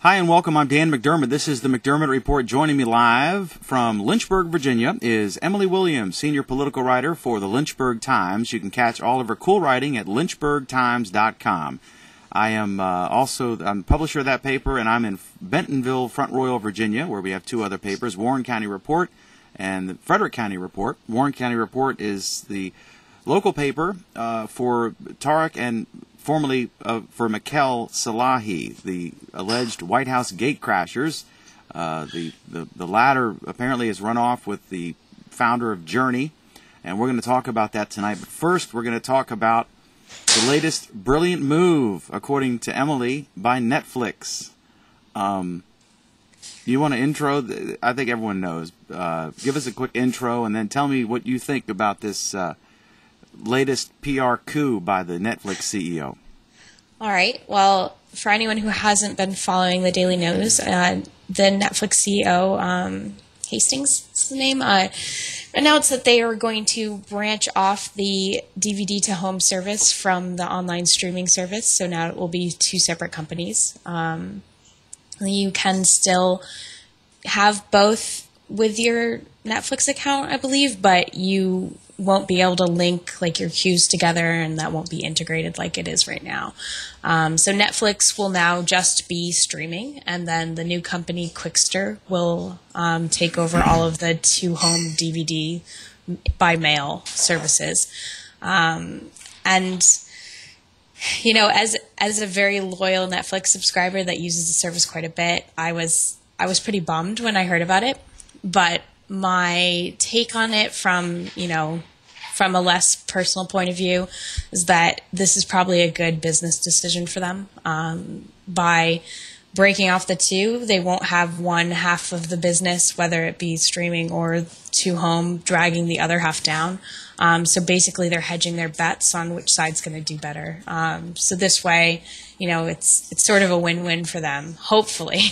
Hi and welcome. I'm Dan McDermott. This is the McDermott Report. Joining me live from Lynchburg, Virginia is Emily Williams, senior political writer for the Lynchburg Times. You can catch all of her cool writing at lynchburgtimes.com. I am I'm publisher of that paper, and I'm in Bentonville, Front Royal, Virginia, where we have two other papers, Warren County Report and the Frederick County Report. Warren County Report is the local paper for Tareq and formerly for Michaele Salahi, the alleged White House gatecrashers. The latter apparently has run off with the founder of Journey, and we're going to talk about that tonight. But first, we're going to talk about the latest brilliant move, according to Emily, by Netflix. You want to intro? I think everyone knows. Give us a quick intro, and then tell me what you think about this latest PR coup by the Netflix CEO. All right. Well, for anyone who hasn't been following the Daily News, the Netflix CEO, Hastings is the name, announced that they are going to branch off the DVD to home service from the online streaming service. So now it will be two separate companies. You can still have both with your Netflix account, I believe, but you won't be able to link like your queues together, and that won't be integrated like it is right now. So Netflix will now just be streaming, and then the new company Qwikster will take over all of the to-home DVD by mail services. And you know, as a very loyal Netflix subscriber that uses the service quite a bit, I was pretty bummed when I heard about it. But my take on it from a less personal point of view is that this is probably a good business decision for them. By breaking off the two, they won't have one half of the business, whether it be streaming or to home, dragging the other half down. So basically they're hedging their bets on which side's going to do better. So this way, it's sort of a win-win for them. Hopefully,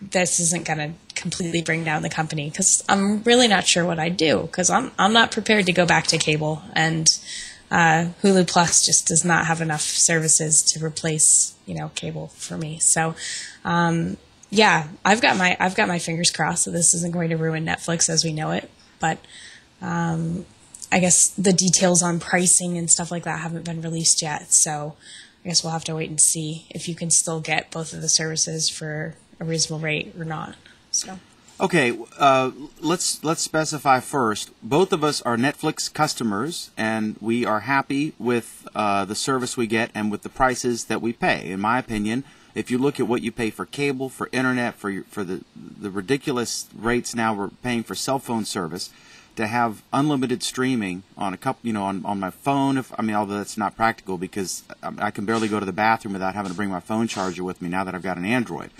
this isn't going to completely bring down the company, because I'm really not sure what I'd do, because I'm not prepared to go back to cable, and Hulu Plus just does not have enough services to replace cable for me. So yeah, I've got my fingers crossed that this isn't going to ruin Netflix as we know it, but I guess the details on pricing and stuff like that haven't been released yet, so I guess we'll have to wait and see if you can still get both of the services for a reasonable rate or not. So. Okay, let's specify first. Both of us are Netflix customers, and we are happy with the service we get and with the prices that we pay. In my opinion, if you look at what you pay for cable, for internet, for the ridiculous rates now we're paying for cell phone service, to have unlimited streaming on a couple, on my phone. Although that's not practical because I can barely go to the bathroom without having to bring my phone charger with me now that I've got an Android.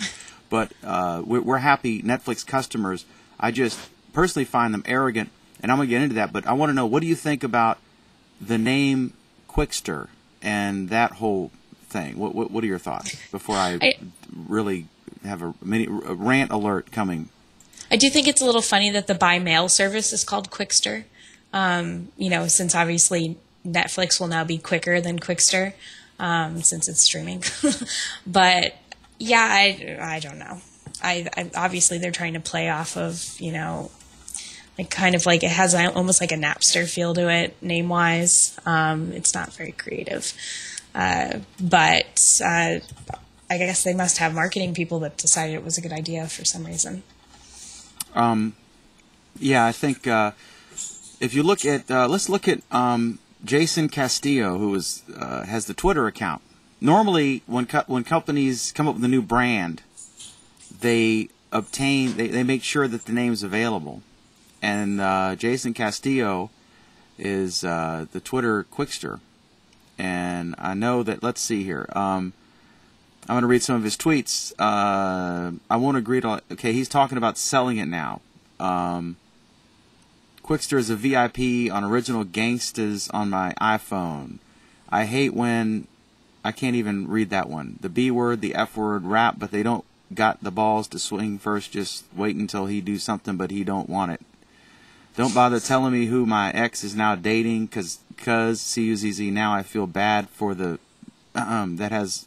But we're happy Netflix customers. I just personally find them arrogant, and I'm going to get into that. But I want to know, what do you think about the name Qwikster and that whole thing? What are your thoughts before I really have a rant alert coming? I do think it's a little funny that the by mail service is called Qwikster. Since obviously Netflix will now be quicker than Qwikster, since it's streaming. But yeah, I don't know. I obviously they're trying to play off of, kind of like it has almost like a Napster feel to it, name-wise. It's not very creative. But I guess they must have marketing people that decided it was a good idea for some reason. Yeah, I think if you look at, let's look at Jason Castillo, who has the Twitter account. Normally, when companies come up with a new brand, they make sure that the name's available. And Jason Castillo is the Twitter Qwikster. And I know that, let's see here. I'm going to read some of his tweets. I won't agree to, okay, he's talking about selling it now. Qwikster is a VIP on original Gangstas on my iPhone. I hate when I can't even read that one. The B word, the F word, rap, but they don't got the balls to swing first. Just wait until he do something, but he don't want it. Don't bother telling me who my ex is now dating, cause C-U-Z-Z, now I feel bad for the, that has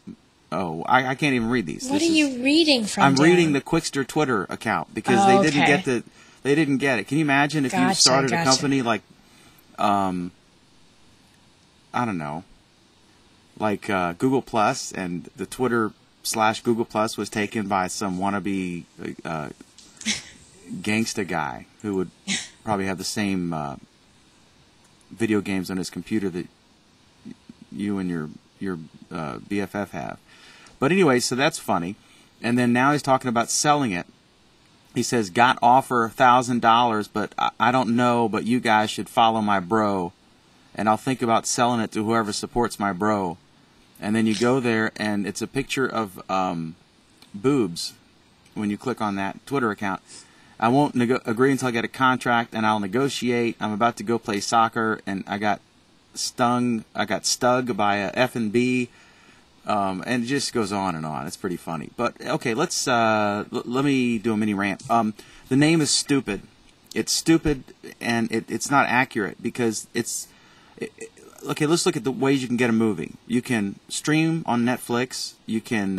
Oh, I can't even read these. What are you reading from? I'm Dan? reading the Qwikster Twitter account because they didn't get the. They didn't get it. Can you imagine if you started a company like, I don't know, like Google Plus, and the Twitter/Google Plus was taken by some wannabe gangsta guy who would probably have the same video games on his computer that you and your BFF have. But anyway, so that's funny. And then now he's talking about selling it. He says, got offer $1,000, but I don't know, but you guys should follow my bro, and I'll think about selling it to whoever supports my bro. And then you go there, and it's a picture of boobs when you click on that Twitter account. I won't agree until I get a contract, and I'll negotiate. I'm about to go play soccer, and I got stug by a F&B. And it just goes on and on. It's pretty funny. But okay, let's let me do a mini rant. The name is stupid. It's stupid, and it's not accurate because okay, let's look at the ways you can get a movie. You can stream on Netflix. You can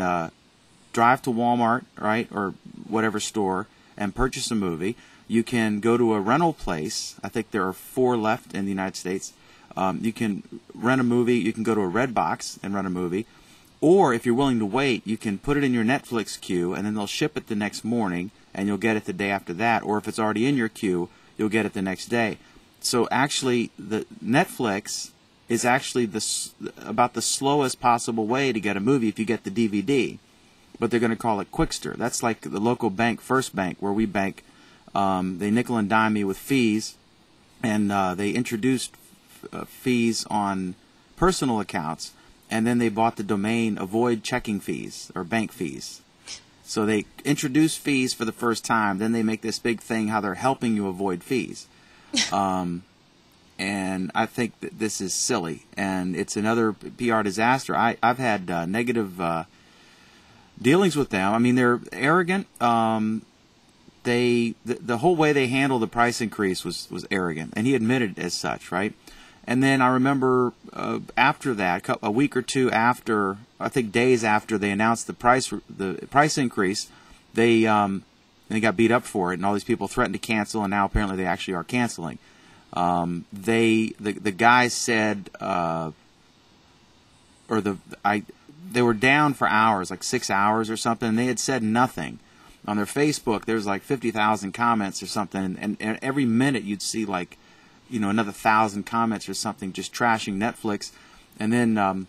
drive to Walmart, right, or whatever store, and purchase a movie. You can go to a rental place. I think there are 4 left in the United States. You can rent a movie. You can go to a Redbox and rent a movie. Or if you're willing to wait, you can put it in your Netflix queue, and then they'll ship it the next morning, and you'll get it the day after that. Or if it's already in your queue, you'll get it the next day. So actually, the Netflix is actually about the slowest possible way to get a movie if you get the DVD. But they're going to call it Qwikster. That's like the local bank, First Bank, where we bank. They nickel and dime me with fees, and they introduced fees on personal accounts. And then they bought the domain avoid checking fees or bank fees. So they introduce fees for the first time. Then they make this big thing how they're helping you avoid fees. And I think that this is silly. And it's another PR disaster. I've had negative dealings with them. I mean, they're arrogant. The whole way they handled the price increase was arrogant. And he admitted as such, right? And then I remember after that, a week or two after, I think days after they announced the price increase, they got beat up for it, and all these people threatened to cancel, and now apparently they actually are canceling. The guy said, they were down for hours, like 6 hours or something, and they had said nothing. On their Facebook, there was like 50,000 comments or something, and every minute you'd see like, another 1,000 comments or something just trashing Netflix. And then,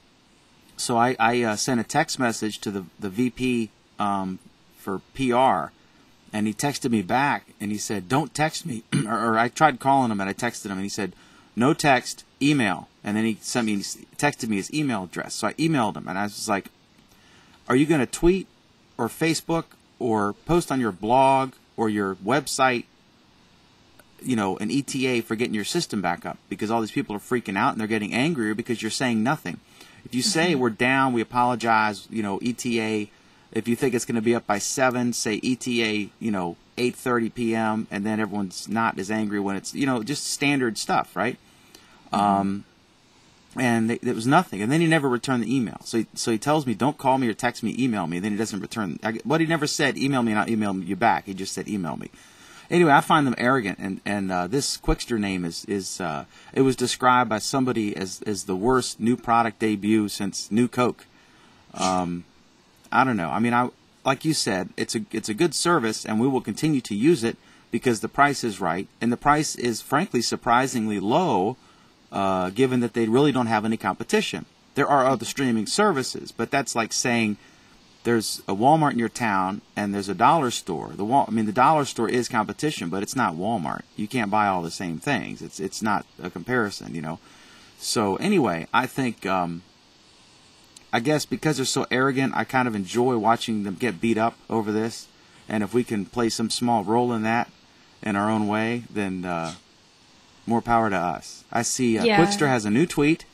so I sent a text message to the VP for PR, and he texted me back, and he said, don't text me. or I tried calling him, and I texted him, and he said, no text, email. And then he texted me his email address. So I emailed him, and I was like, are you going to tweet or Facebook or post on your blog or your website an ETA for getting your system back up, because all these people are freaking out and they're getting angrier because you're saying nothing. If you say we're down, we apologize, ETA, if you think it's going to be up by 7, say ETA, 8:30 p.m., and then everyone's not as angry when it's, just standard stuff, right? And it was nothing. And then he never returned the email. So he tells me, don't call me or text me, email me. And then he doesn't return. What he never said, email me and I'll email you back. He just said, email me. Anyway, I find them arrogant, and this Qwikster name is it was described by somebody as the worst new product debut since New Coke. I don't know. I mean, like you said, it's a good service, and we will continue to use it because the price is right, and the price is frankly surprisingly low, given that they really don't have any competition. There are other streaming services, but that's like saying there's a Walmart in your town and there's a dollar store. The dollar store is competition, but it's not Walmart. You can't buy all the same things. It's not a comparison, So anyway, I think, I guess because they're so arrogant, I kind of enjoy watching them get beat up over this. And if we can play some small role in that in our own way, then more power to us. I see Qwikster has a new tweet.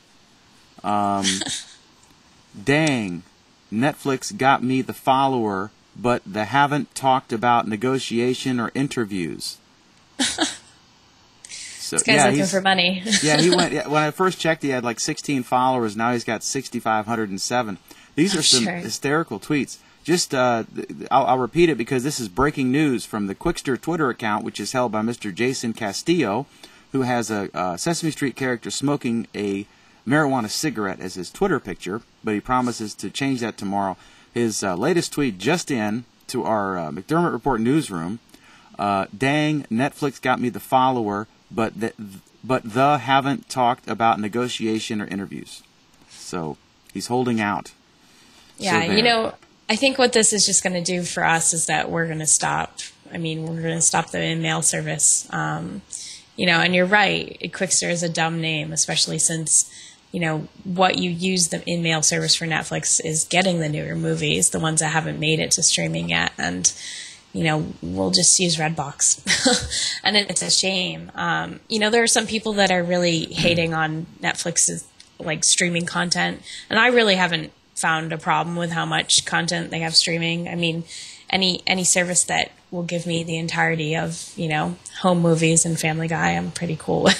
Dang. Netflix got me the follower, but they haven't talked about negotiation or interviews. So, this guy's looking for money. He went. When I first checked, he had like 16 followers. Now he's got 6,507. These are some hysterical tweets. Just, I'll repeat it because this is breaking news from the Qwikster Twitter account, which is held by Mr. Jason Castillo, who has a Sesame Street character smoking a marijuana cigarette as his Twitter picture, but he promises to change that tomorrow. His latest tweet just in to our McDermott Report newsroom. Dang, Netflix got me the follower, but the haven't talked about negotiation or interviews. So he's holding out. Yeah, so I think what this is just going to do for us is that we're going to stop. I mean, we're going to stop the in-mail service. And you're right. Qwikster is a dumb name, especially since, what you use the in-mail service for Netflix is getting the newer movies, the ones that haven't made it to streaming yet. And, we'll just use Redbox. And it's a shame. There are some people that are really hating on Netflix's streaming content. And I really haven't found a problem with how much content they have streaming. I mean, any service that will give me the entirety of, home movies and Family Guy, I'm pretty cool with.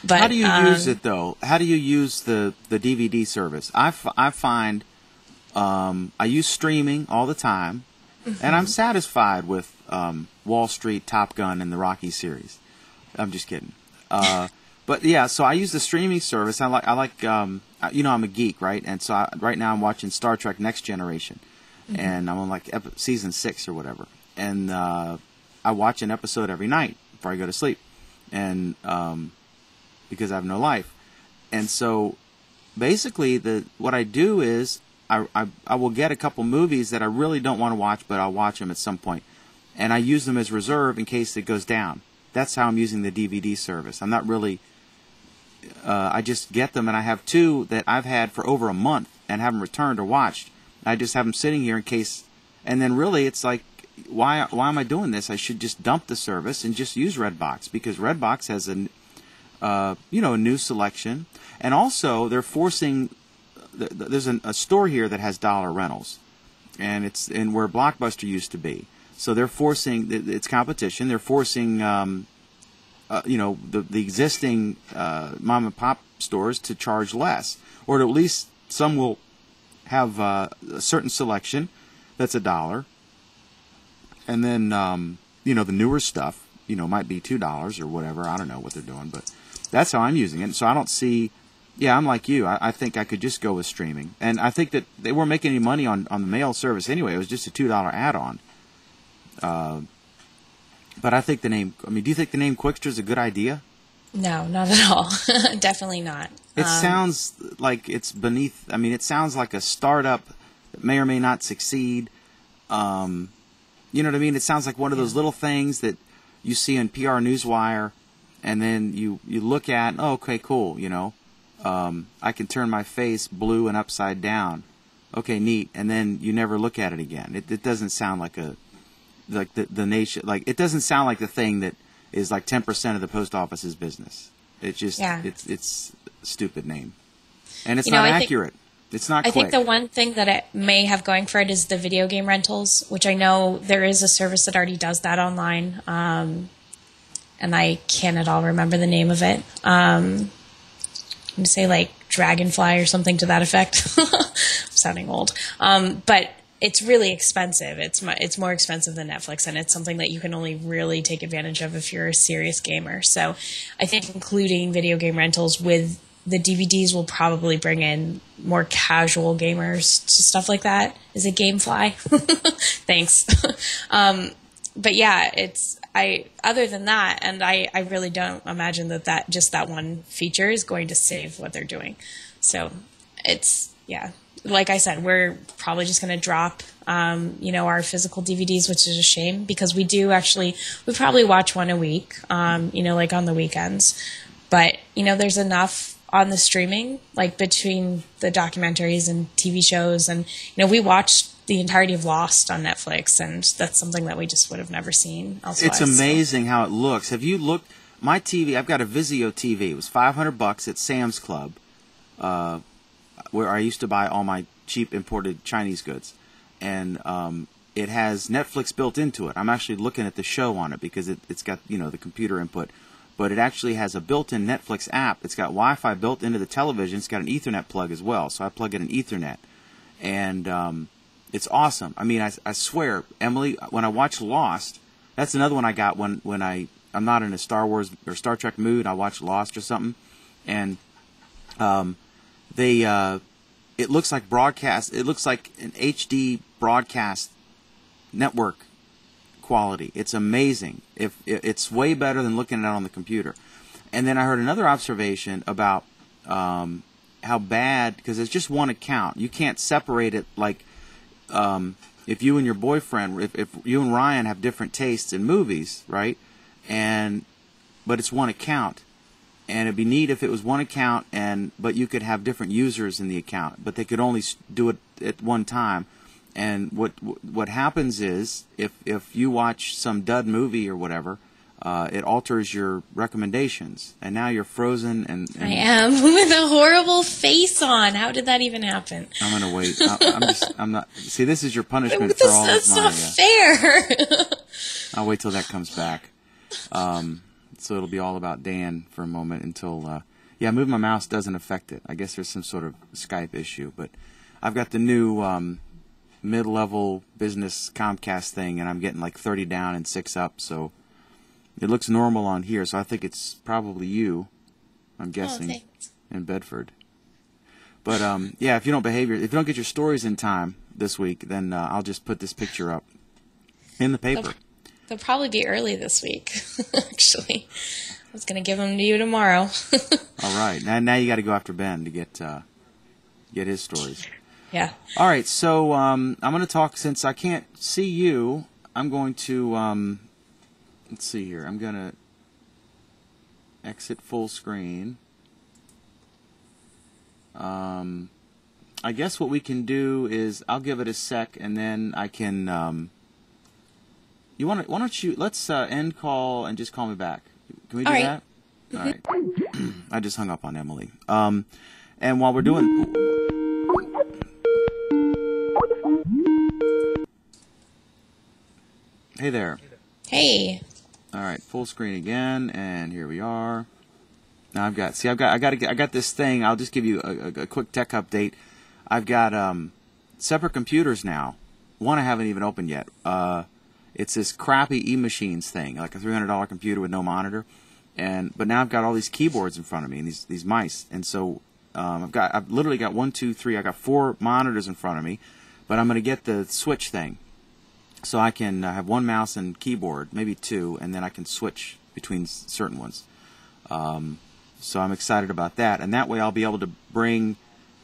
But how do you use it though? How do you use the DVD service? I find I use streaming all the time, and I'm satisfied with Wall Street, Top Gun, and the Rocky series. I'm just kidding. But yeah, so I use the streaming service. I like I'm a geek, right? And so right now I'm watching Star Trek Next Generation, and I'm on season 6 or whatever. And I watch an episode every night before I go to sleep, and because I have no life. And so basically, what I do is I will get a couple movies that I really don't want to watch, but I'll watch them at some point, and I use them as reserve in case it goes down. That's how I'm using the DVD service. I'm not really. I just get them, and I have 2 that I've had for over a month and haven't returned or watched. I just have them sitting here in case. And then really, it's like, why am I doing this? I should just dump the service and just use Redbox, because Redbox has a new selection, and also they're forcing. There's a store here that has dollar rentals, and it's in where Blockbuster used to be. So they're forcing it's competition. They're forcing the existing mom and pop stores to charge less, or at least some will have a certain selection that's $1, and then the newer stuff might be $2 or whatever. I don't know what they're doing, but that's how I'm using it. So I don't see. Yeah, I'm like you. I think I could just go with streaming, and I think that they weren't making any money on the mail service anyway. It was just a $2 add-on. But I think the name. I mean, do you think the name Qwikster is a good idea? No, not at all. Definitely not. It sounds like it's beneath. I mean, it sounds like a startup that may or may not succeed. You know what I mean? It sounds like one of those little things that you see in PR Newswire, and then you look at. Oh, okay, cool. I can turn my face blue and upside down. Okay, neat. And then you never look at it again. It doesn't sound like the nation. It doesn't sound like the thing that is 10% of the post office's business. It's just it's a stupid name, and it's not accurate. It's not quick. I think the one thing that it may have going for it is the video game rentals, which I know there is a service that already does that online, and I can't at all remember the name of it. I'm going to say Dragonfly or something to that effect. I'm sounding old. But it's really expensive. It's more expensive than Netflix, and it's something that you can only really take advantage of if you're a serious gamer. So I think including video game rentals with the DVDs will probably bring in more casual gamers to stuff like that. Is it Gamefly? Thanks. But yeah, other than that, and I really don't imagine that just that one feature is going to save what they're doing. So like I said, we're probably just going to drop, our physical DVDs, which is a shame because we probably watch one a week, on the weekends. But, there's enough on the streaming, between the documentaries and TV shows. And, we watched the entirety of Lost on Netflix, and that's something that we just would have never seen elsewise. It's amazing how it looks. Have you looked? My TV, I've got a Vizio TV. It was $500 at Sam's Club, where I used to buy all my cheap imported Chinese goods. And it has Netflix built into it. I'm actually looking at the show on it because it's got, the computer input. But it actually has a built-in Netflix app. It's got Wi-Fi built into the television. It's got an Ethernet plug as well. So I plug in an Ethernet. and it's awesome. I mean, I swear, Emily, when I watch Lost, that's another one I got when I'm not in a Star Wars or Star Trek mood. I watch Lost or something, and it looks like broadcast. It looks like an HD broadcast network quality. It's amazing. It's way better than looking at it on the computer. And then I heard another observation about how bad, because it's just one account. You can't separate it like if you and your boyfriend, if you and Ryan have different tastes in movies, right? But it's one account. And it'd be neat if it was one account, but you could have different users in the account, but they could only do it at one time. And what happens is, if you watch some dud movie or whatever, it alters your recommendations, and now you're frozen. And I am with a horrible face on. How did that even happen? I'm gonna wait. I'm not. See, this is your punishment for all That's of my. not fair. I'll wait till that comes back. So it'll be all about Dan for a moment until. Moving my mouse doesn't affect it. I guess there's some sort of Skype issue, but I've got the new mid-level business Comcast thing, and I'm getting like 30 down and 6 up, so it looks normal on here. So I think it's probably you. I'm guessing in Bedford. But if you don't get your stories in time this week, then I'll just put this picture up in the paper. They'll probably be early this week, actually. I was going to give them to you tomorrow. All right. Now you got to go after Ben to get his stories. Yeah. All right. So I'm going to talk, since I can't see you, I'm going to, let's see here. I'm going to exit full screen. I guess what we can do is I'll give it a sec, and then I can... why don't you, let's end call and just call me back. Can we do that? All right. I just hung up on Emily. And while we're doing... Hey there. Hey. All right, full screen again, and here we are. Now I got this thing. I'll just give you a quick tech update. I've got separate computers now. One I haven't even opened yet. It's this crappy E-Machines thing, like a $300 computer with no monitor, but now I've got all these keyboards in front of me and these mice, and so I've literally got 1, 2, 3. I got 4 monitors in front of me, but I'm going to get the switch thing, so I can have 1 mouse and keyboard, maybe 2, and then I can switch between certain ones. So I'm excited about that, and that way I'll be able to bring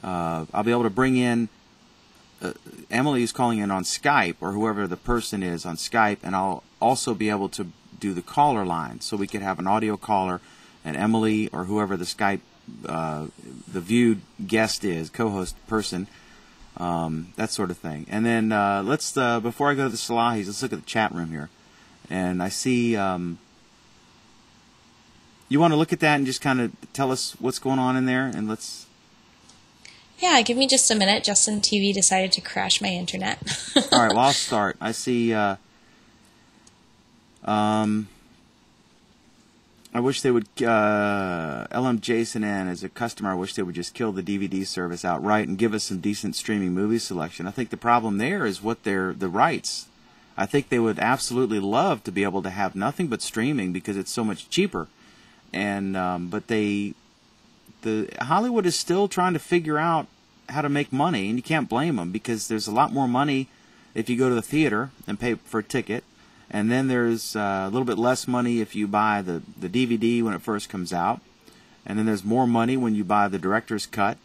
in. Emily is calling in on Skype, or whoever the person is on Skype, and I'll also be able to do the caller line, so we could have an audio caller, and Emily or whoever the Skype the viewed guest is, co-host person, that sort of thing. And then let's before I go to the Salahis, let's look at the chat room here, and I see you want to look at that and just kind of tell us what's going on in there, and let's. Yeah, give me just a minute. Justin TV decided to crash my internet. All right, well, I'll start. I see, I wish they would, LM Jason N, as a customer, I wish they would just kill the DVD service outright and give us some decent streaming movie selection. I think the problem there is the rights. I think they would absolutely love to be able to have nothing but streaming because it's so much cheaper. And, but Hollywood is still trying to figure out how to make money, and you can't blame them, because there's a lot more money if you go to the theater and pay for a ticket, and then there's a little bit less money if you buy the DVD when it first comes out, and then there's more money when you buy the director's cut,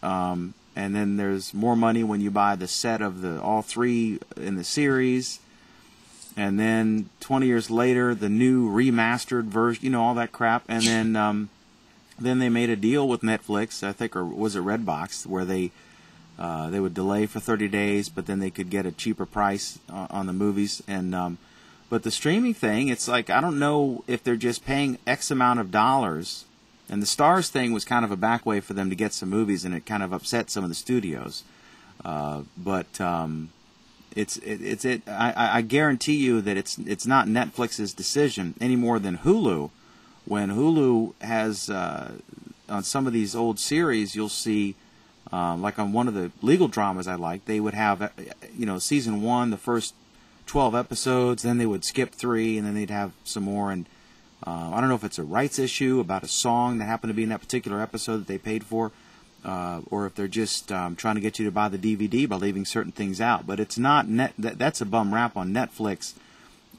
and then there's more money when you buy the set of all 3 in the series, and then 20 years later the new remastered version, all that crap, and then they made a deal with Netflix, I think, or was it Redbox, where they would delay for 30 days, but then they could get a cheaper price on the movies. And but the streaming thing, it's like, I don't know if they're just paying X amount of dollars. And the Stars thing was kind of a back way for them to get some movies, and it kind of upset some of the studios. I guarantee you that it's not Netflix's decision any more than Hulu. When Hulu has, on some of these old series, you'll see Like on one of the legal dramas I liked, they would have, season 1, the first 12 episodes, then they would skip 3, and then they'd have some more. And I don't know if it's a rights issue about a song that happened to be in that particular episode that they paid for, or if they're just trying to get you to buy the DVD by leaving certain things out. But it's not that's a bum rap on Netflix.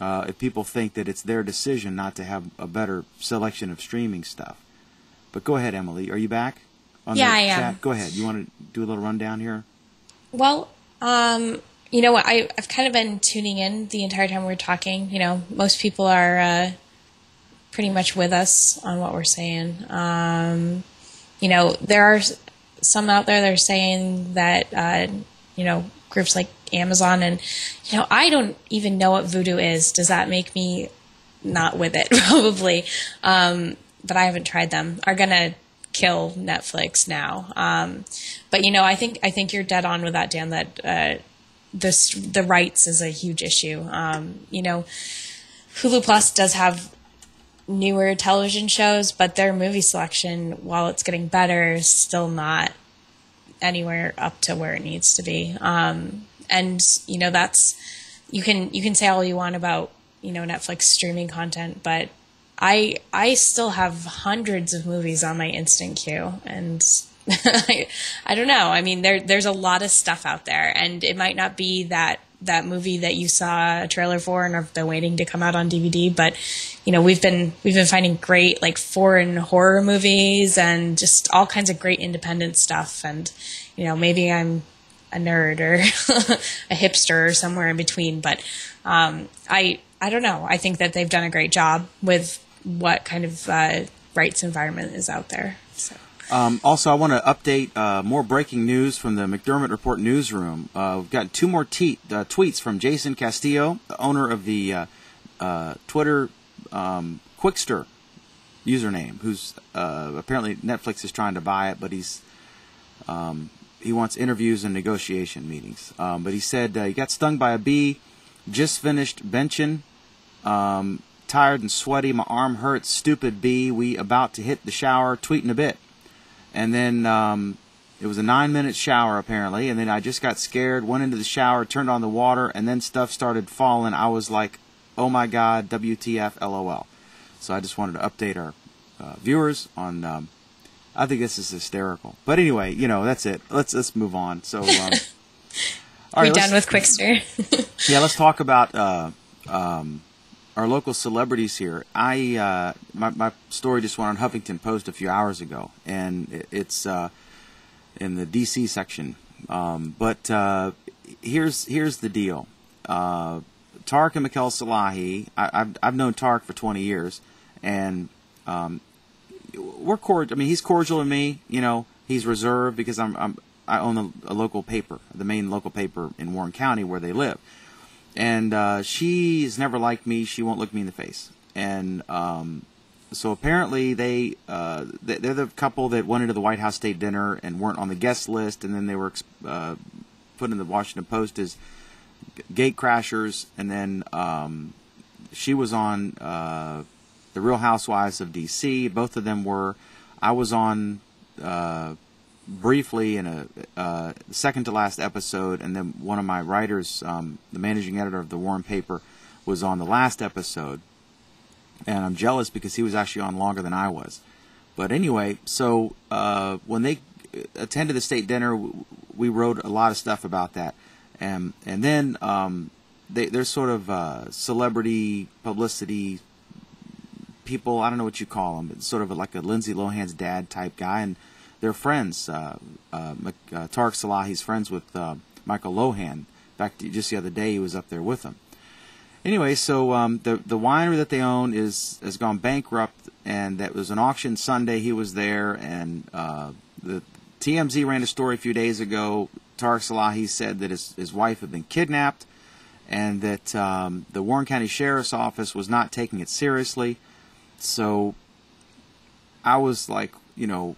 If people think that it's their decision not to have a better selection of streaming stuff. But go ahead, Emily. Are you back? Yeah, I am. Go ahead. You want to do a little rundown here? Well, you know what? I've kind of been tuning in the entire time we're talking. You know, most people are pretty much with us on what we're saying. You know, there are some out there that are saying that, groups like Amazon and, I don't even know what Voodoo is. Does that make me not with it? Probably. But I haven't tried them. Are going to kill Netflix now. But I think you're dead on with that, Dan, that the rights is a huge issue. Hulu Plus does have newer television shows, but their movie selection, while it's getting better, is still not anywhere up to where it needs to be. And that's you can say all you want about Netflix streaming content, but I still have hundreds of movies on my instant queue, and I don't know. I mean, there's a lot of stuff out there, and it might not be that movie that you saw a trailer for and have been waiting to come out on DVD, but we've been finding great like foreign horror movies and just all kinds of great independent stuff. And maybe I'm a nerd or a hipster or somewhere in between, but I don't know. I think that they've done a great job with what kind of rights environment is out there. So. Also, I want to update more breaking news from the McDermott Report newsroom. We've got 2 more tweets from Jason Castillo, the owner of the Twitter Qwikster username, who's apparently Netflix is trying to buy it, but he wants interviews and negotiation meetings. But he said he got stung by a bee, just finished benching, tired and sweaty, my arm hurts, stupid bee, we about to hit the shower, tweeting a bit. And then it was a 9-minute shower, apparently, and then I just got scared, went into the shower, turned on the water, and then stuff started falling. I was like, oh my God, WTF, LOL. So I just wanted to update our viewers on, I think this is hysterical. But anyway, that's it. Let's move on. So, all right, we're done with Qwikster. Yeah, let's talk about our local celebrities here. My story just went on Huffington Post a few hours ago, and it's in the DC section. But here's the deal. Tareq and Michaele Salahi. I've known Tareq for 20 years, and we're cordial. I mean, he's cordial to me. He's reserved because I own a local paper, the main local paper in Warren County where they live. And she's never liked me. She won't look me in the face. And so apparently they're the couple that went into the White House State Dinner and weren't on the guest list, and then they were put in the Washington Post as gate crashers. And then she was on the Real Housewives of D.C. Both of them were. I was on briefly in a second to last episode, and then one of my writers, the managing editor of the Warren paper, was on the last episode, and I'm jealous because he was actually on longer than I was. But anyway, so when they attended the state dinner, we wrote a lot of stuff about that, and then they're sort of celebrity publicity people. I don't know what you call them. It's sort of like a Lindsay Lohan's dad type guy, and they're friends. Tareq Salahi's friends with Michael Lohan. In fact, just the other day he was up there with them. Anyway, so the winery that they own has gone bankrupt, and that was an auction Sunday. He was there, and the TMZ ran a story a few days ago. Tareq Salahi said that his wife had been kidnapped, and that the Warren County Sheriff's Office was not taking it seriously. So I was like, on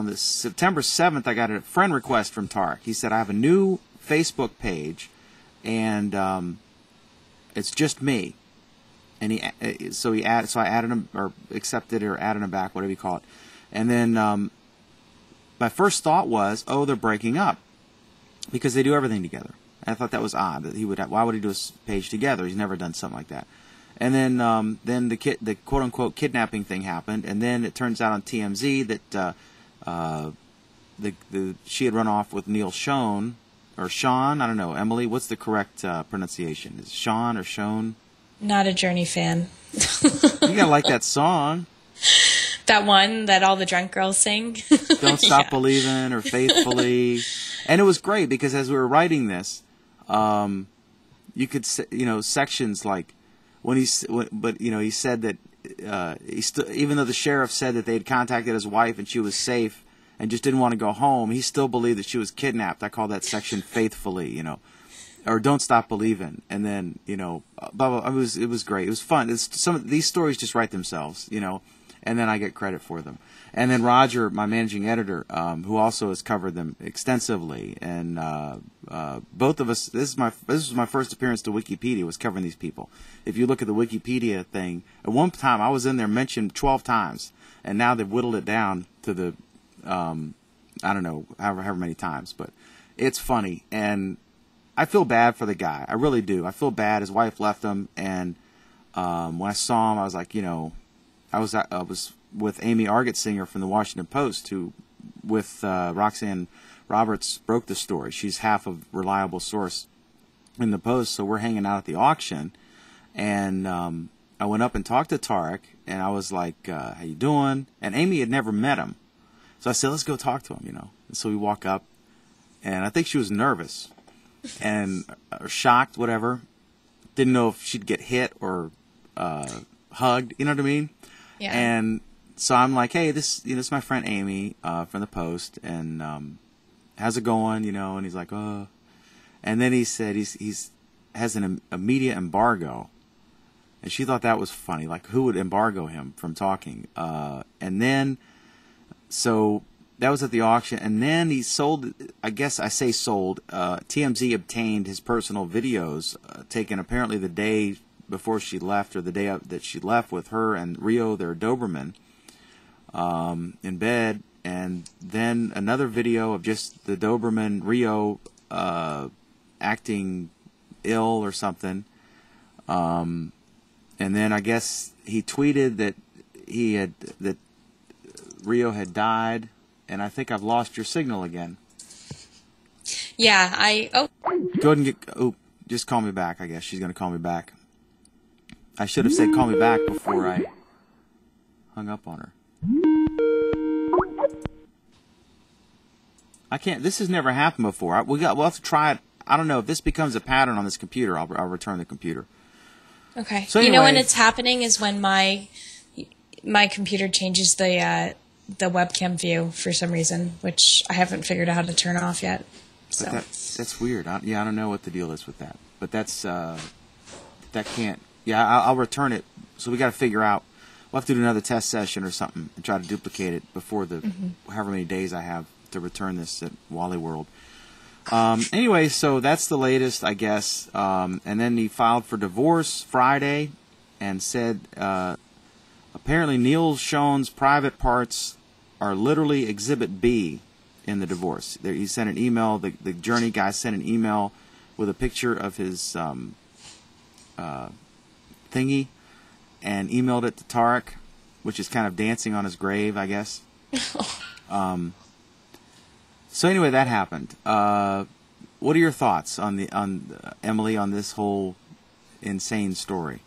the September 7th, I got a friend request from Tareq. He said, I have a new Facebook page, and it's just me. And so I added him, or accepted, or added him back, whatever you call it. And then about my first thought was, oh, they're breaking up because they do everything together. And I thought that was odd that he would. Why would he do a page together? He's never done something like that. And then the quote unquote kidnapping thing happened, and then it turns out on TMZ that she had run off with Neal Schon or Schon. I don't know. Emily, what's the correct pronunciation? Is it Schon or Schon? Not a Journey fan. You gotta like that song. That one that all the drunk girls sing. Don't Stop Believing or Faithfully. And it was great because as we were writing this, you could sections like when he said that even though the sheriff said that they had contacted his wife and she was safe and just didn't want to go home, he still believed that she was kidnapped. I call that section Faithfully, or Don't Stop Believing. And then blah, blah, blah. It was great. It was fun. Some of these stories just write themselves, and then I get credit for them. And then Roger, my managing editor, who also has covered them extensively, and both of us. This was my first appearance to Wikipedia. Was covering these people. If you look at the Wikipedia thing, at one time I was in there mentioned 12 times, and now they've whittled it down to the I don't know however many times. But it's funny, and I feel bad for the guy. I really do. I feel bad. His wife left him, and when I saw him, I was like, I was with Amy Argetsinger from the Washington Post, who, with Roxanne Roberts, broke the story. She's half a reliable source in the Post, so we're hanging out at the auction, and I went up and talked to Tareq, and I was like, how you doing? And Amy had never met him, so I said, let's go talk to him, And so we walk up, and I think she was nervous and or shocked, whatever. Didn't know if she'd get hit or hugged, you know what I mean? Yeah. And so I'm like, hey, this is my friend Amy from the Post, and how's it going? And he's like, oh. And then he said he's has a media embargo, and she thought that was funny. Like, who would embargo him from talking? And then, so that was at the auction, and then he sold. I guess I say sold. TMZ obtained his personal videos taken apparently the day before she left, or the day that she left, with her and Rio, their Doberman, in bed, and then another video of just the Doberman, Rio, acting ill or something, and then I guess he tweeted that that Rio had died, and I think I've lost your signal again. Yeah, Go ahead and just call me back. I guess she's going to call me back. I should have said call me back before I hung up on her. I can't. This has never happened before. We'll have to try it. I don't know if this becomes a pattern on this computer. I'll return the computer. Okay. So anyway, when it's happening is when my computer changes the webcam view for some reason, which I haven't figured out how to turn off yet. So that's weird. I don't know what the deal is with that. But that's that can't. Yeah, I'll return it. So we got to figure out. We'll have to do another test session or something and try to duplicate it before the however many days I have to return this at Wally World. Anyway, so that's the latest, I guess. And then he filed for divorce Friday and said apparently Neal Schon's private parts are literally Exhibit B in the divorce. He sent an email. The Journey guy sent an email with a picture of his thingy and emailed it to Tareq, which is kind of dancing on his grave, I guess. So anyway, that happened. What are your thoughts on Emily on this whole insane story?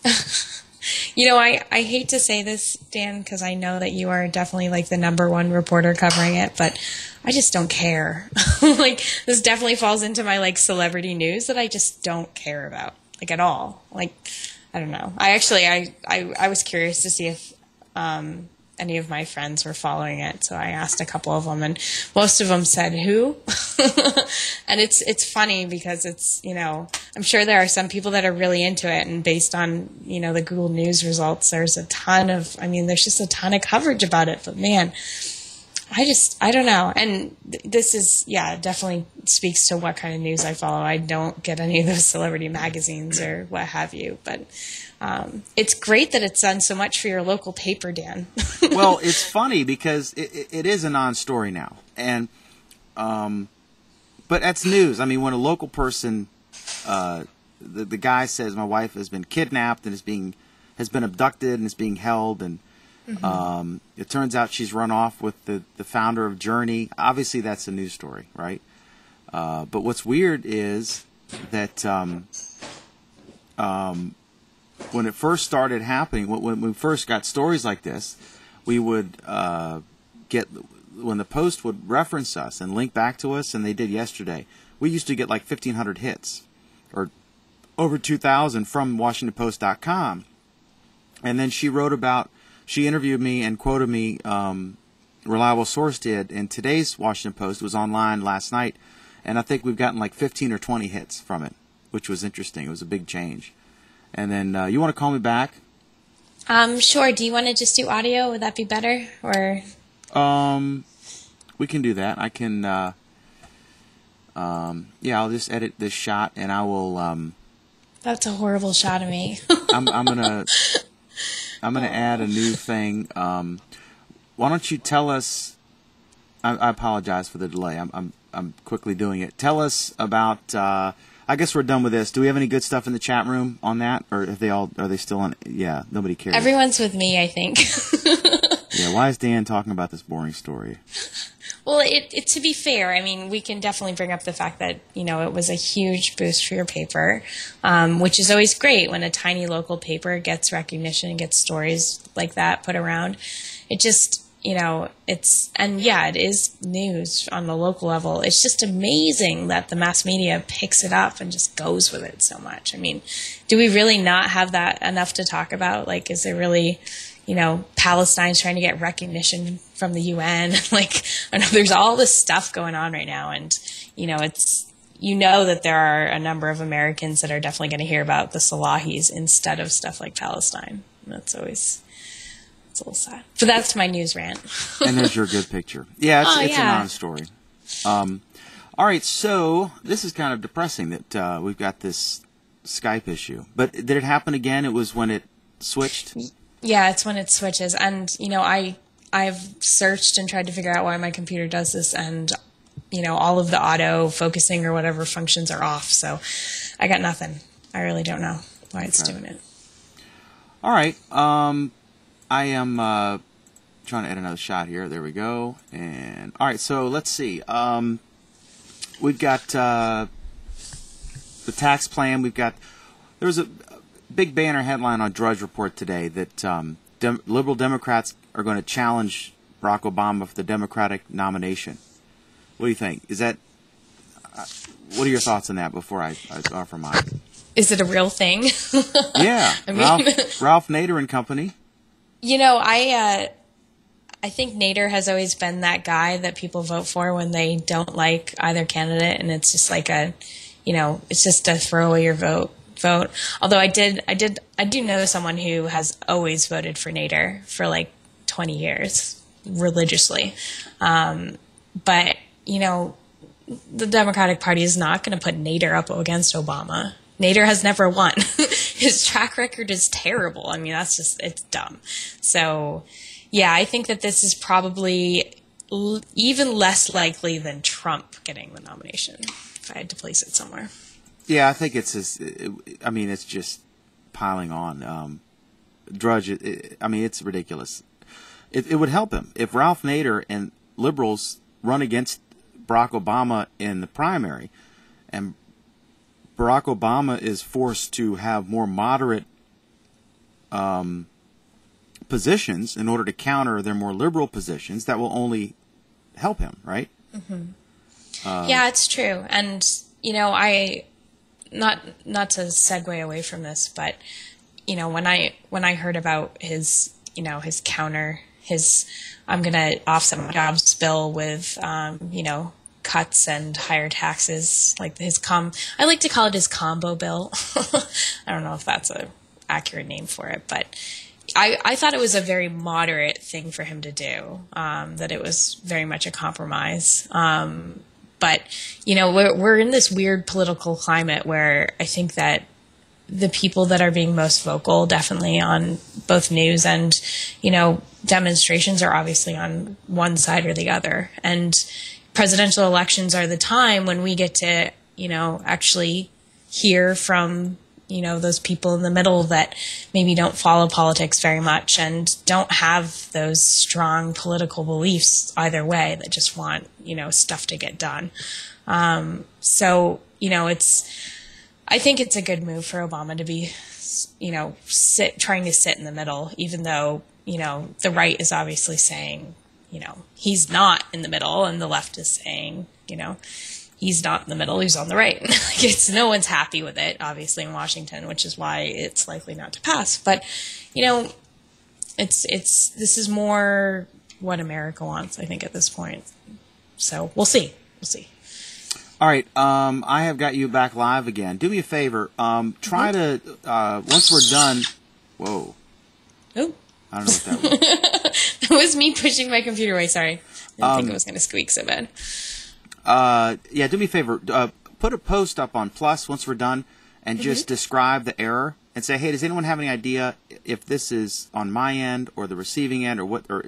I hate to say this, Dan, because I know that you are definitely like the #1 reporter covering it, but I just don't care. Like, this definitely falls into my like celebrity news that I just don't care about, like, at all. Like, I don't know. I was curious to see if any of my friends were following it, so I asked a couple of them, and most of them said, who? And it's funny because it's, I'm sure there are some people that are really into it, and based on, the Google News results, there's just a ton of coverage about it, but man, I don't know. And this is, definitely speaks to what kind of news I follow. I don't get any of those celebrity magazines or what have you, but it's great that it's done so much for your local paper, Dan. Well, it's funny because it is a non-story now. And, but that's news. I mean, when a local person, the guy says my wife has been kidnapped and has been abducted and is being held, and it turns out she's run off with the founder of Journey. Obviously, that's a news story, right? But what's weird is that when it first started happening, when we first got stories like this, we would get, when the Post would reference us and link back to us, and they did yesterday, we used to get like 1,500 hits, or over 2,000 from WashingtonPost.com. And then she interviewed me and quoted me, reliable source did, in today's Washington Post. It was online last night, and I think we've gotten like 15 or 20 hits from it, which was interesting. It was a big change. And then you want to call me back? Sure. Do you want to just do audio? Would that be better? Or we can do that. I can I'll just edit this shot, and I will That's a horrible shot of me. I'm gonna add a new thing. Why don't you tell us? I apologize for the delay. I'm quickly doing it. Tell us about. I guess we're done with this. Do we have any good stuff in the chat room on that, or are they still on? Yeah, nobody cares. Everyone's with me, I think. Yeah, why is Dan talking about this boring story? Well, to be fair, I mean, we can definitely bring up the fact that, it was a huge boost for your paper, which is always great when a tiny local paper gets recognition and gets stories like that put around. It just, it is news on the local level. It's just amazing that the mass media picks it up and just goes with it so much. I mean, do we really not have that enough to talk about? Like, is there really... Palestine's trying to get recognition from the UN. Like, I know there's all this stuff going on right now, and it's that there are a number of Americans that are definitely going to hear about the Salahis instead of stuff like Palestine. And it's a little sad. But that's my news rant. And there's your good picture. Yeah, it's a non-story. All right, so this is kind of depressing that we've got this Skype issue. But did it happen again? It was when it switched? Yeah, it's when it switches. And, I've searched and tried to figure out why my computer does this, and, all of the auto focusing or whatever functions are off. So I got nothing. I really don't know why it's doing it. All right. I am trying to add another shot here. There we go. And all right, so let's see. We've got the tax plan. There was a big banner headline on Drudge Report today that liberal Democrats are going to challenge Barack Obama for the Democratic nomination. What do you think? What are your thoughts on that before I offer mine? Is it a real thing? Yeah. Ralph Nader and company. I think Nader has always been that guy that people vote for when they don't like either candidate, and it's just like it's just to throw away your vote. Although I do know someone who has always voted for Nader for like 20 years religiously. But the Democratic Party is not going to put Nader up against Obama. Nader has never won. His track record is terrible. I mean, it's dumb. So, yeah, I think that this is probably even less likely than Trump getting the nomination, if I had to place it somewhere. Yeah, I think it's just piling on. Drudge, it's ridiculous. It would help him if Ralph Nader and liberals run against Barack Obama in the primary, and Barack Obama is forced to have more moderate positions in order to counter their more liberal positions. That will only help him, right? Mm-hmm. Yeah, it's true. And, not to segue away from this, but, when I heard about his I'm going to offset my jobs bill with, cuts and higher taxes, like I like to call it his combo bill. I don't know if that's a accurate name for it, but I thought it was a very moderate thing for him to do, that it was very much a compromise. But, you know, we're in this weird political climate where I think that the people that are being most vocal, definitely on both news and, you know, demonstrations, are obviously on one side or the other. And presidential elections are the time when we get to, you know, actually hear from, you know, those people in the middle that maybe don't follow politics very much and don't have those strong political beliefs either way, that just want, you know, stuff to get done. So, you know, I think it's a good move for Obama to be, you know, trying to sit in the middle, even though, you know, the right is obviously saying, you know, he's not in the middle, and the left is saying, you know, he's not in the middle, he's on the right. No one's happy with it, obviously, in Washington, which is why it's likely not to pass. But, you know, this is more what America wants, I think, at this point. So we'll see. We'll see. All right, I have got you back live again. Do me a favor. Try to, once we're done... Whoa. Oh. I don't know what that was. That was me pushing my computer away, sorry. I didn't think it was going to squeak so bad. Yeah, do me a favor. Put a post up on Plus once we're done and just describe the error and say, hey, does anyone have any idea if this is on my end or the receiving end, or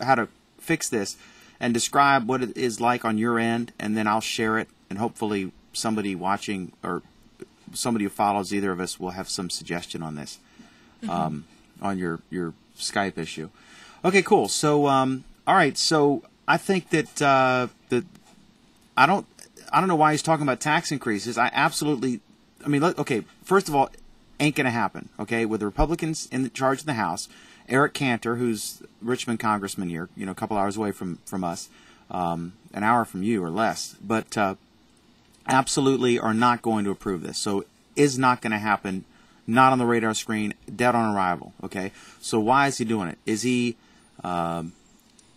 how to fix this, and describe what it is like on your end, and then I'll share it, and hopefully somebody watching or somebody who follows either of us will have some suggestion on this, on your Skype issue. Okay, cool. So, all right. So I think that I don't know why he's talking about tax increases. Okay, first of all, ain't going to happen, okay? With the Republicans in charge of the House, Eric Cantor, who's Richmond congressman here, you know, a couple hours away from us, an hour from you or less, but absolutely are not going to approve this. So is not going to happen, not on the radar screen, dead on arrival, okay? So why is he doing it? Is he,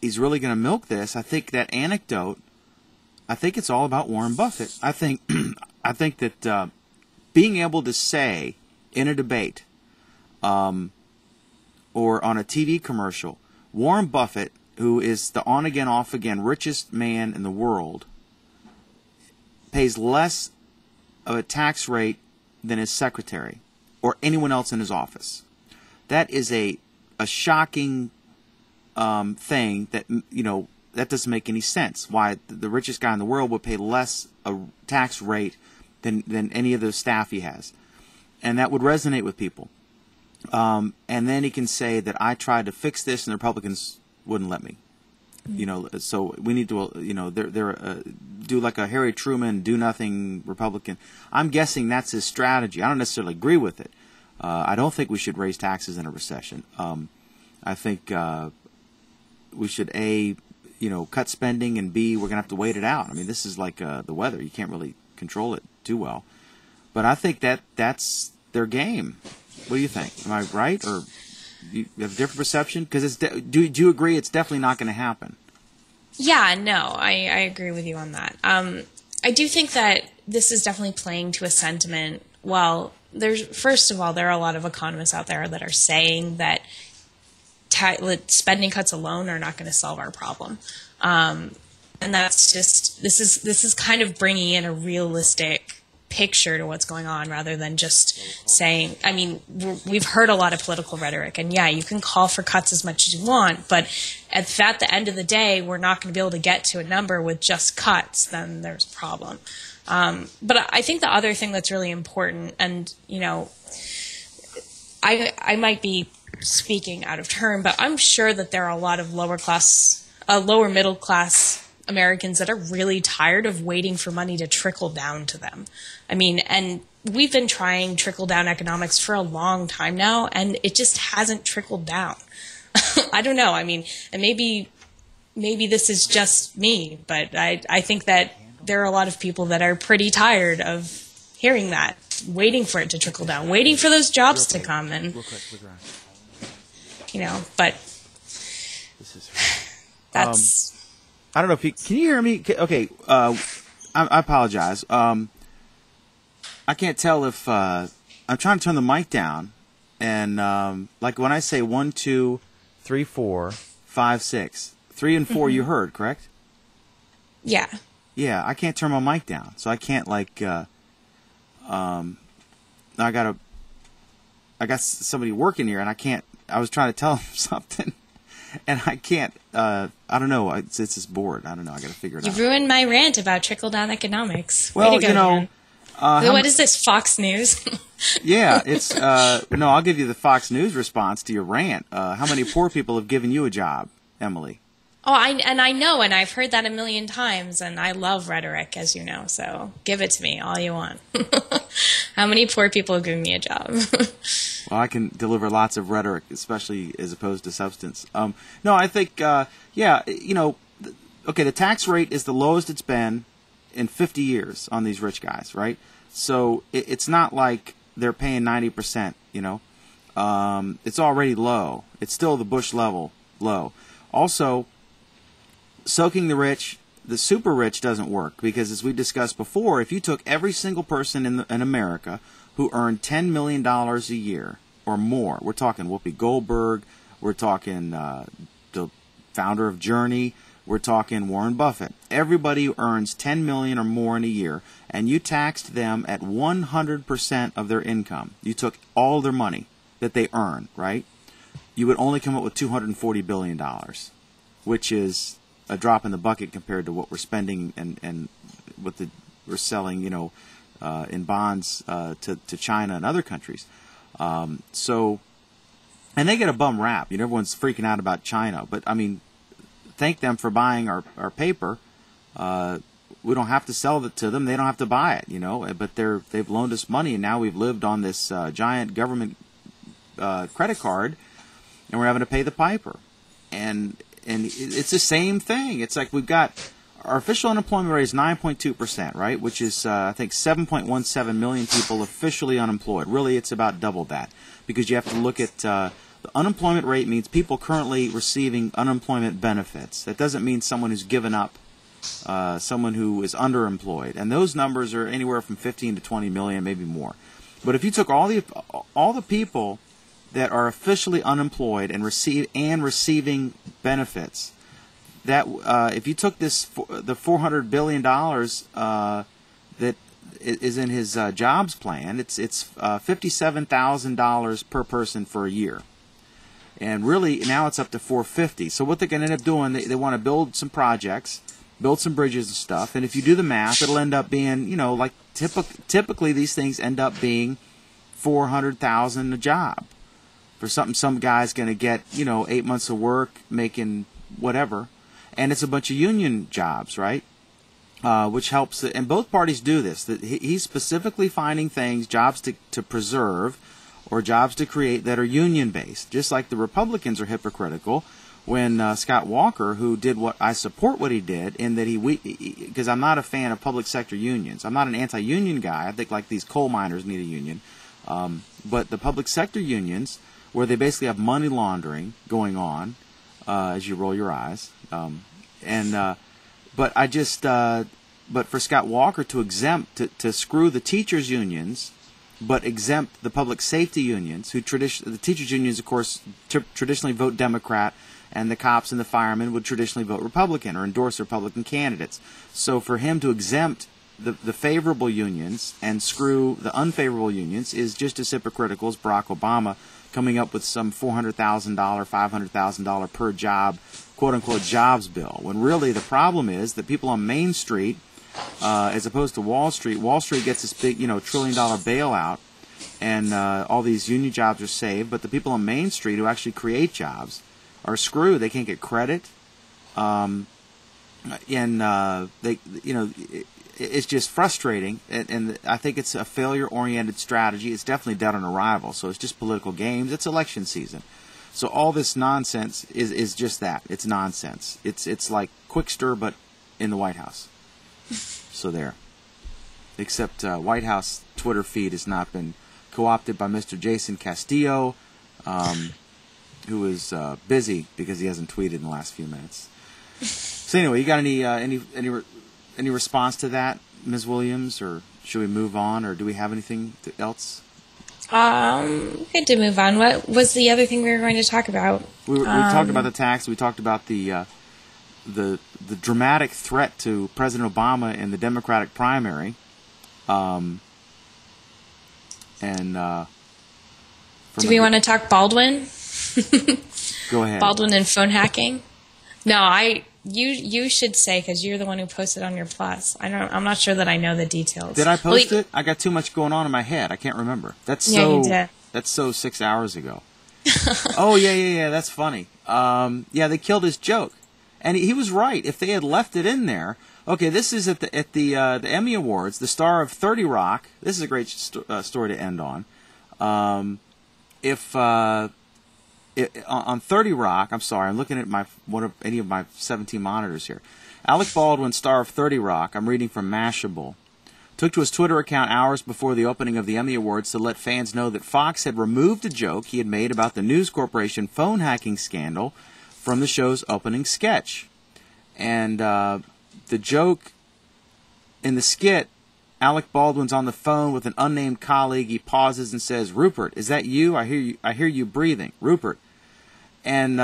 he's really going to milk this? I think that anecdote, I think it's all about Warren Buffett. I think that being able to say in a debate or on a TV commercial, Warren Buffett, who is the on-again, off-again richest man in the world, pays less of a tax rate than his secretary or anyone else in his office. That is a shocking thing that, you know, that doesn't make any sense. Why the richest guy in the world would pay less a tax rate than any of the staff he has. And that would resonate with people. And then he can say that I tried to fix this and the Republicans wouldn't let me. You know, so we need to, you know, do like a Harry Truman, do nothing Republican. I'm guessing that's his strategy. I don't necessarily agree with it. I don't think we should raise taxes in a recession. I think we should, A, you know, cut spending, and B, we're going to have to wait it out. I mean, this is like the weather. You can't really control it too well. But I think that's their game. What do you think? Am I right, or you have a different perception? Because do you agree it's definitely not going to happen? Yeah, no, I agree with you on that. I do think that this is definitely playing to a sentiment. Well, first of all, there are a lot of economists out there that are saying that spending cuts alone are not going to solve our problem. And that's just, this is kind of bringing in a realistic picture to what's going on rather than just saying, I mean, we've heard a lot of political rhetoric, and yeah, you can call for cuts as much as you want, but at the end of the day, we're not going to be able to get to a number with just cuts, then there's a problem. But I think the other thing that's really important, and, you know, I might be speaking out of turn, but I'm sure that there are a lot of lower middle class Americans that are really tired of waiting for money to trickle down to them. I mean, and we've been trying trickle-down economics for a long time now, and it just hasn't trickled down. I don't know. I mean, and maybe this is just me, but I think that there are a lot of people that are pretty tired of hearing that, waiting for it to trickle down, waiting for those jobs to come, and you know. But that's. I don't know if can you hear me? Okay, I apologize. I can't tell if I'm trying to turn the mic down, And like when I say 1, 2, 3, 4, 5, 6, 3 and 4 you heard, correct? Yeah. Yeah, I can't turn my mic down, so I can't like. I got somebody working here, and I can't. I was trying to tell them something, and I can't. I don't know. It's just bored. I don't know. I got to figure it out. You ruined my rant about trickle-down economics. Well, Way to go, you know. man. What is this, Fox News? Yeah, it's no. I'll give you the Fox News response to your rant. How many poor people have given you a job, Emily? Oh, I know, and I've heard that a million times, and I love rhetoric, as you know. So give it to me, all you want. How many poor people have given me a job? Well, I can deliver lots of rhetoric, especially as opposed to substance. No, I think, yeah, you know, okay, the tax rate is the lowest it's been in 50 years on these rich guys, right? So it's not like they're paying 90%, you know. It's already low. It's still the Bush level low. Also, soaking the rich, the super rich doesn't work because, as we discussed before, if you took every single person in America who earned $10 million a year or more, we're talking Whoopi Goldberg, we're talking the founder of Journey, we're talking Warren Buffett. Everybody who earns $10 million or more in a year, and you taxed them at 100% of their income. You took all their money that they earn, right? You would only come up with $240 billion, which is a drop in the bucket compared to what we're spending and what we're selling, you know, in bonds to China and other countries. So, and they get a bum rap. You know, everyone's freaking out about China, but I mean, thank them for buying our paper. We don't have to sell it to them; they don't have to buy it. You know, but they've loaned us money, and now we've lived on this giant government credit card, and we're having to pay the piper. And it's the same thing. It's like we've got our official unemployment rate is 9.2%, right? Which is, I think, 7.17 million people officially unemployed. Really, it's about double that because you have to look at the unemployment rate means people currently receiving unemployment benefits. That doesn't mean someone who's given up, someone who is underemployed. And those numbers are anywhere from 15 to 20 million, maybe more. But if you took all the people that are officially unemployed and receiving benefits, that if you took the $400 billion that is in his jobs plan, it's $57,000 per person for a year, and really now it's up to $450. So what they're going to end up doing, they want to build some projects, build some bridges and stuff, and if you do the math, it'll end up being, you know, like typically these things end up being $400,000 a job for something some guy's going to get, you know, 8 months of work making whatever. And it's a bunch of union jobs, right? Which helps. And both parties do this. That he's specifically finding things, jobs to preserve or jobs to create that are union-based. Just like the Republicans are hypocritical when Scott Walker, who did what I support what he did, in that because I'm not a fan of public sector unions. I'm not an anti-union guy. I think like these coal miners need a union. But the public sector unions, where they basically have money laundering going on, as you roll your eyes. But for Scott Walker to exempt, to screw the teachers' unions, but exempt the public safety unions, the teachers' unions, of course, traditionally vote Democrat, and the cops and the firemen would traditionally vote Republican or endorse Republican candidates. So for him to exempt the favorable unions and screw the unfavorable unions is just as hypocritical as Barack Obama coming up with some $400,000, $500,000 per job, quote-unquote, jobs bill, when really the problem is that people on Main Street, as opposed to Wall Street gets this big, you know, $1 trillion bailout, and all these union jobs are saved, but the people on Main Street who actually create jobs are screwed. They can't get credit, and they, you know, it's just frustrating, and I think it's a failure-oriented strategy. It's definitely dead on arrival, so it's just political games. It's election season. So all this nonsense is just that. It's nonsense. It's like Qwikster, but in the White House. So there. Except White House Twitter feed has not been co-opted by Mr. Jason Castillo, who is busy because he hasn't tweeted in the last few minutes. So anyway, you got any response to that, Ms. Williams, or should we move on, or do we have anything else? Good to move on. What was the other thing we were going to talk about? We talked about the tax. We talked about the dramatic threat to President Obama in the Democratic primary. Do we want to talk Baldwin? Go ahead. Baldwin and phone hacking? No, you should say, because you're the one who posted on your Plus. I'm not sure that I know the details. Did I post it? I got too much going on in my head. I can't remember. You did. That's so 6 hours ago. Oh yeah. That's funny. They killed his joke, and he was right. If they had left it in there, okay. This is at the Emmy Awards. The star of 30 Rock. This is a great story to end on. On 30 Rock, I'm sorry, I'm looking at any of my 17 monitors here. Alec Baldwin, star of 30 Rock, I'm reading from Mashable, took to his Twitter account hours before the opening of the Emmy Awards to let fans know that Fox had removed a joke he had made about the News Corporation phone hacking scandal from the show's opening sketch. And the joke in the skit, Alec Baldwin's on the phone with an unnamed colleague. He pauses and says, "Rupert, is that you? I hear you breathing, Rupert." And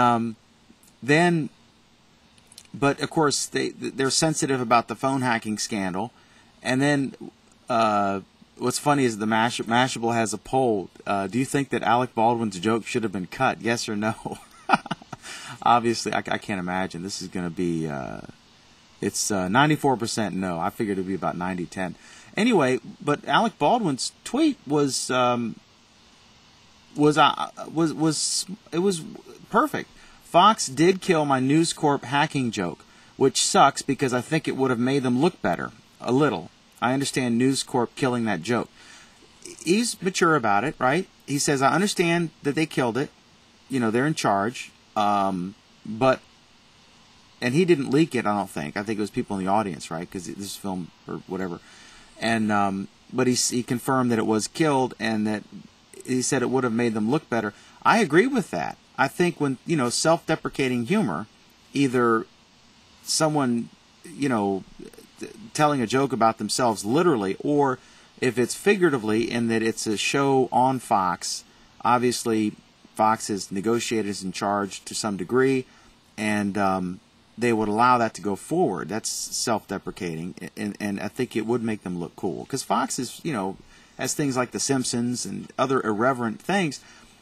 but of course they're sensitive about the phone hacking scandal. And then what's funny is the Mashable has a poll. Do you think that Alec Baldwin's joke should have been cut? Yes or no? Obviously, I can't imagine. This is going to be it's 94% no. I figured it would be about 90-10. Anyway, but Alec Baldwin's tweet was perfect. Fox did kill my News Corp hacking joke, which sucks because I think it would have made them look better a little. I understand News Corp killing that joke. He's mature about it, right? He says, I understand that they killed it. You know, they're in charge. But and he didn't leak it, I don't think. I think it was people in the audience, right? Because this film or whatever. And but he confirmed that it was killed, and that he said it would have made them look better. I agree with that. I think when, self-deprecating humor, either someone, telling a joke about themselves literally, or if it's figuratively in that it's a show on Fox, obviously Fox is negotiated, is in charge to some degree, and they would allow that to go forward. That's self-deprecating, and I think it would make them look cool. Because Fox is, has things like The Simpsons and other irreverent things.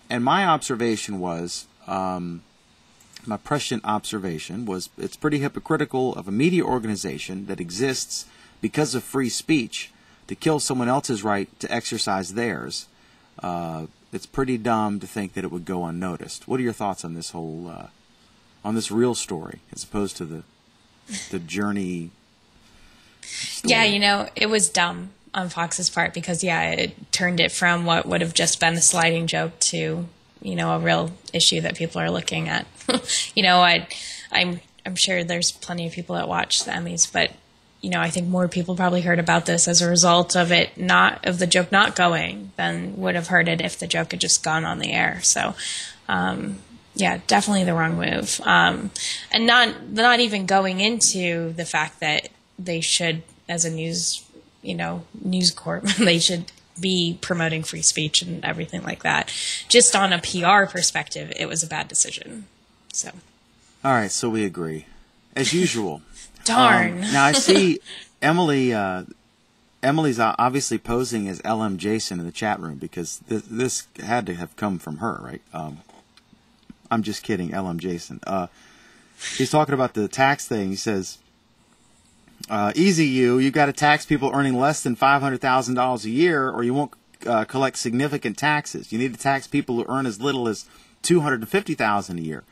And my observation was, my prescient observation was, it's pretty hypocritical of a media organization that exists because of free speech to kill someone else's right to exercise theirs. It's pretty dumb to think that it would go unnoticed. What are your thoughts on this whole, on this real story, as opposed to the Journey story? Yeah, it was dumb on Fox's part because, it turned it from what would have just been a sliding joke to, a real issue that people are looking at. I'm sure there's plenty of people that watch the Emmys, but, I think more people probably heard about this as a result of the joke not going than would have heard it if the joke had just gone on the air. So, definitely the wrong move. And not even going into the fact that they should, as a News Corp, they should be promoting free speech and everything like that. Just on a PR perspective, it was a bad decision. So. All right, so we agree, as usual. Darn. Now I see Emily. Emily's obviously posing as LM Jason in the chat room because this had to have come from her, right? I'm just kidding, LM Jason. He's talking about the tax thing. He says, easy you've got to tax people earning less than $500,000 a year, or you won't collect significant taxes. You need to tax people who earn as little as $250,000 a year.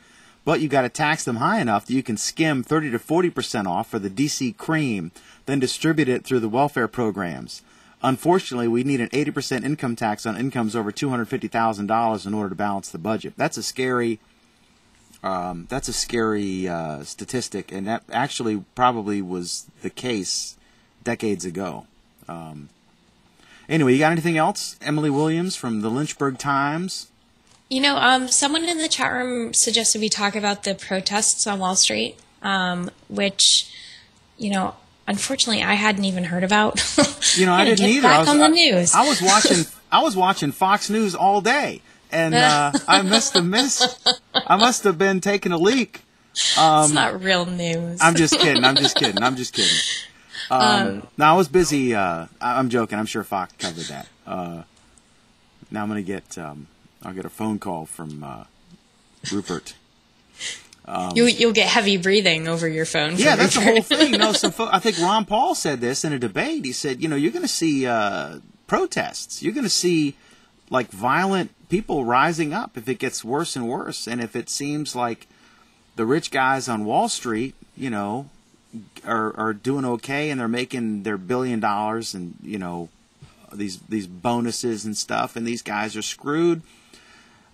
But you got to tax them high enough that you can skim 30 to 40% off for the DC cream, then distribute it through the welfare programs. Unfortunately, we need an 80% income tax on incomes over $250,000 in order to balance the budget. That's a scary statistic, and that actually probably was the case decades ago. Anyway, you got anything else? Emily Williams from the Lynchburg Times. Someone in the chat room suggested we talk about the protests on Wall Street, which, unfortunately I hadn't even heard about. I didn't either. Back on the news. I was I was watching Fox News all day, and I must have been taking a leak. It's not real news. I'm just kidding. No, I was busy. I'm joking. I'm sure Fox covered that. Now I'm gonna get. I'll get a phone call from Rupert. You'll get heavy breathing over your phone. Yeah, that's the whole thing. I think Ron Paul said this in a debate. He said, you're going to see protests. You're going to see like violent people rising up if it gets worse and worse, and if it seems like the rich guys on Wall Street, are doing okay and they're making their $1 billion and these bonuses and stuff, and these guys are screwed.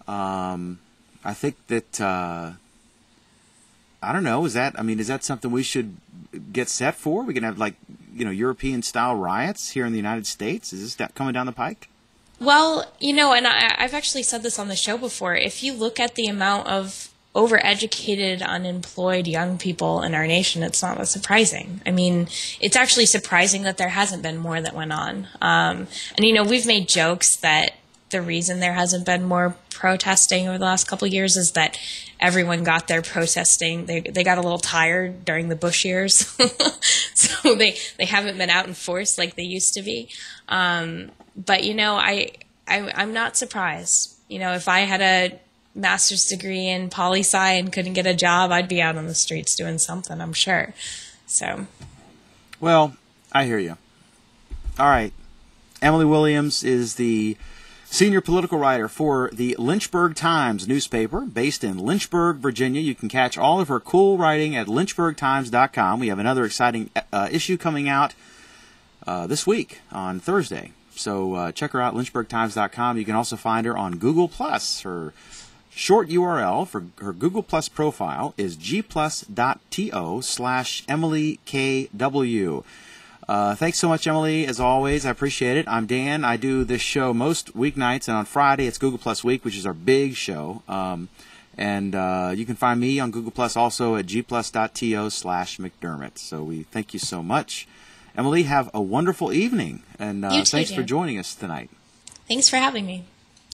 I think that. I don't know. Is that something we should get set for? We can have European-style riots here in the United States. Is this coming down the pike? Well, and I've actually said this on the show before. If you look at the amount of overeducated, unemployed young people in our nation, it's not that surprising. I mean, it's actually surprising that there hasn't been more that went on. And we've made jokes that the reason there hasn't been more protesting over the last couple of years is that everyone got their protesting. They got a little tired during the Bush years, so they haven't been out in force like they used to be. But I'm not surprised. If I had a master's degree in poli-sci and couldn't get a job, I'd be out on the streets doing something, I'm sure. So. Well, I hear you. All right. Emily Williams is the senior political writer for the Lynchburg Times newspaper based in Lynchburg, Virginia. You can catch all of her cool writing at lynchburgtimes.com. We have another exciting issue coming out this week on Thursday. So check her out, lynchburgtimes.com. You can also find her on Google+. Her short URL for her Google Plus profile is gplus.to/EmilyKW. Thanks so much, Emily, as always. I appreciate it. I'm Dan. I do this show most weeknights, and on Friday it's Google Plus Week, which is our big show. And you can find me on Google Plus also at gplus.to/McDermott. So we thank you so much. Emily, have a wonderful evening, and You too, thanks Dan. for joining us tonight. Thanks for having me.